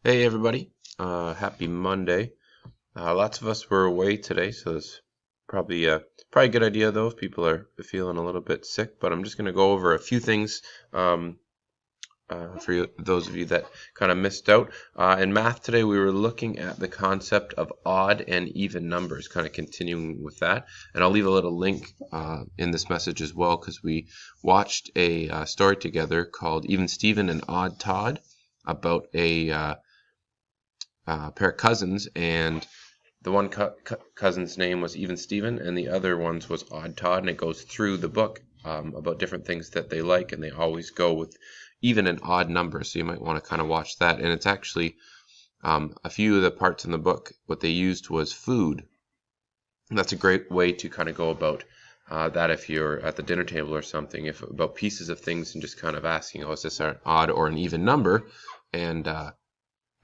Hey everybody, happy Monday. Lots of us were away today, so it's probably a good idea though if people are feeling a little bit sick. But I'm just going to go over a few things for those of you that kind of missed out. In math today, we were looking at the concept of odd and even numbers, kind of continuing with that. And I'll leave a little link in this message as well because we watched a story together called Even Steven and Odd Todd about a pair of cousins, and the one cousin's name was Even Steven, and the other one's was Odd Todd, and it goes through the book about different things that they like, and they always go with even and odd numbers, so you might want to kind of watch that. And it's actually a few of the parts in the book, what they used was food. And that's a great way to kind of go about that if you're at the dinner table or something, if about pieces of things and just kind of asking, oh, is this an odd or an even number? And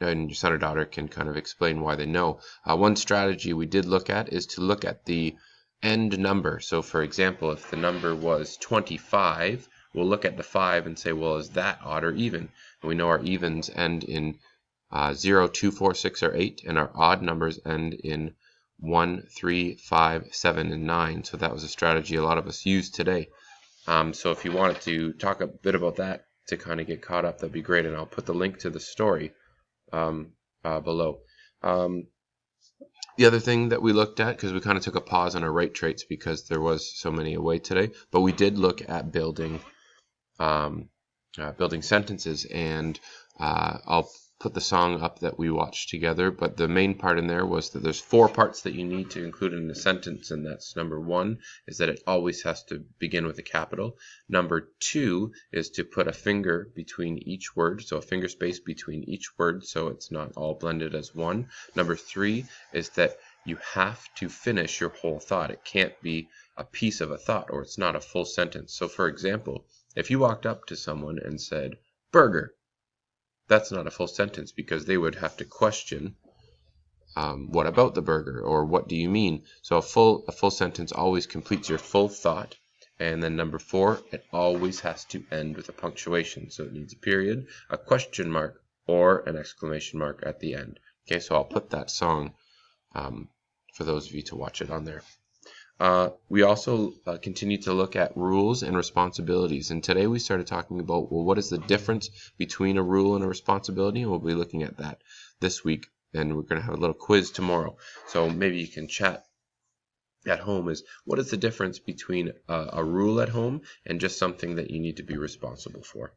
your son or daughter can kind of explain why they know. One strategy we did look at is to look at the end number. So for example, if the number was 25, we'll look at the 5 and say, well, is that odd or even? And we know our evens end in 0, 2, 4, 6, or 8, and our odd numbers end in 1, 3, 5, 7, and 9. So that was a strategy a lot of us used today. So if you wanted to talk a bit about that to kind of get caught up, that'd be great. And I'll put the link to the story below. The other thing that we looked at, because we kind of took a pause on our right traits because there was so many away today, but we did look at building sentences, and I'll put the song up that we watched together, but the main part in there was that there's 4 parts that you need to include in a sentence, and that's number 1 is that it always has to begin with a capital. Number 2 is to put a finger between each word, so a finger space between each word so it's not all blended as one. Number 3 is that you have to finish your whole thought. It can't be a piece of a thought or it's not a full sentence. So for example, if you walked up to someone and said, burger, that's not a full sentence because they would have to question, what about the burger, or what do you mean? So a full sentence always completes your full thought. And then number 4, it always has to end with a punctuation. So it needs a period, a question mark, or an exclamation mark at the end. Okay, so I'll put that song for those of you to watch it on there. We also continue to look at rules and responsibilities. And today we started talking about, well, what is the difference between a rule and a responsibility? And we'll be looking at that this week. And we're going to have a little quiz tomorrow. So maybe you can chat at home is, what is the difference between a rule at home and just something that you need to be responsible for?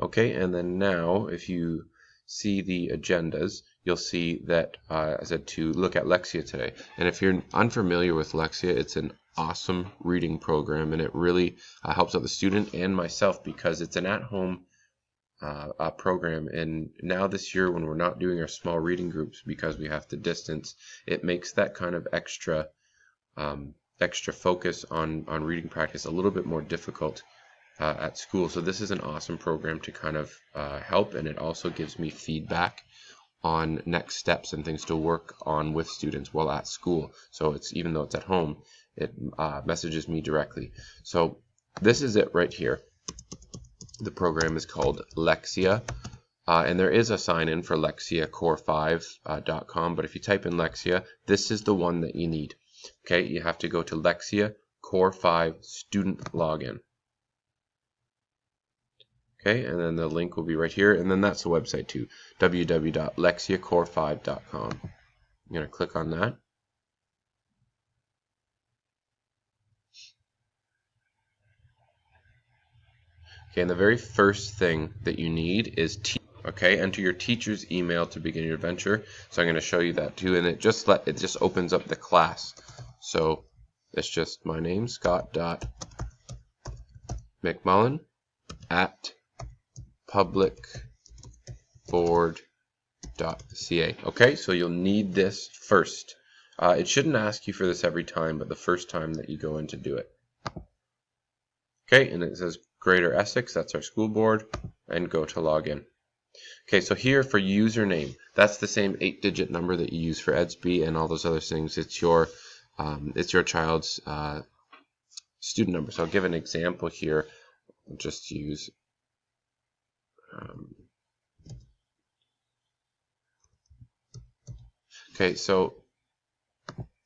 Okay, and then now if you see the agendas, you'll see that I said to look at Lexia today. And if you're unfamiliar with Lexia, it's an awesome reading program, and it really helps out the student and myself because it's an at-home program. And now this year, when we're not doing our small reading groups because we have to distance, it makes that kind of extra focus on reading practice a little bit more difficult at school. So this is an awesome program to kind of help, and it also gives me feedback on next steps and things to work on with students while at school. So it's, even though it's at home, it messages me directly. So this is it right here. The program is called Lexia, and there is a sign-in for lexiacore5.com, but if you type in Lexia, this is the one that you need. Okay, you have to go to Lexia Core 5 Student Login. Okay, and then the link will be right here, and then that's the website too, www.lexiacore5.com. I'm going to click on that. Okay, and the very first thing that you need is enter your teacher's email to begin your adventure. So I'm going to show you that too, and it just opens up the class. So it's just my name, scott.mcmullen@publicboard.ca. Okay, so you'll need this first. It shouldn't ask you for this every time, but the first time that you go in to do it. Okay, and it says Greater Essex, that's our school board, and go to login. Okay, so here for username, that's the same 8-digit number that you use for EDSB and all those other things. It's your child's student number. So I'll give an example here. I'll just use Okay, so,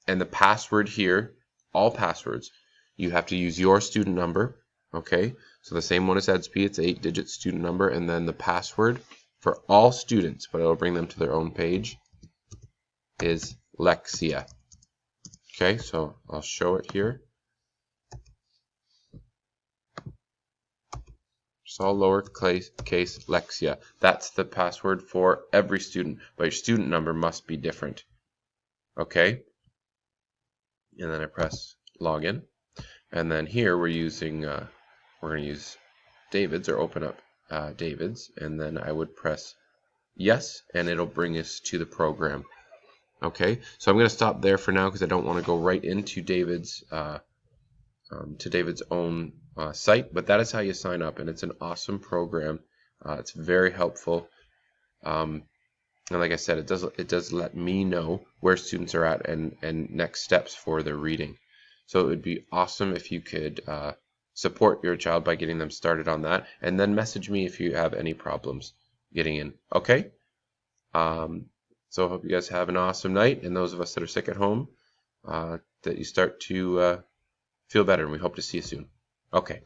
and the password here, all passwords, you have to use your student number. Okay, so the same one as EDSP, it's 8-digit student number, and then the password for all students, but it'll bring them to their own page, is lexia. Okay, so I'll show it here. It's all lowercase lexia. That's the password for every student, but your student number must be different. Okay, and then I press login, and then here we're using we're going to use David's, or open up David's, and then I would press yes, and it'll bring us to the program. Okay, so I'm going to stop there for now because I don't want to go right into David's own site, but that is how you sign up, and it's an awesome program. It's very helpful, and like I said, it does let me know where students are at and next steps for their reading. So it would be awesome if you could support your child by getting them started on that, and then message me if you have any problems getting in. Okay. So I hope you guys have an awesome night, and those of us that are sick at home, that you start to feel better, and we hope to see you soon. Okay.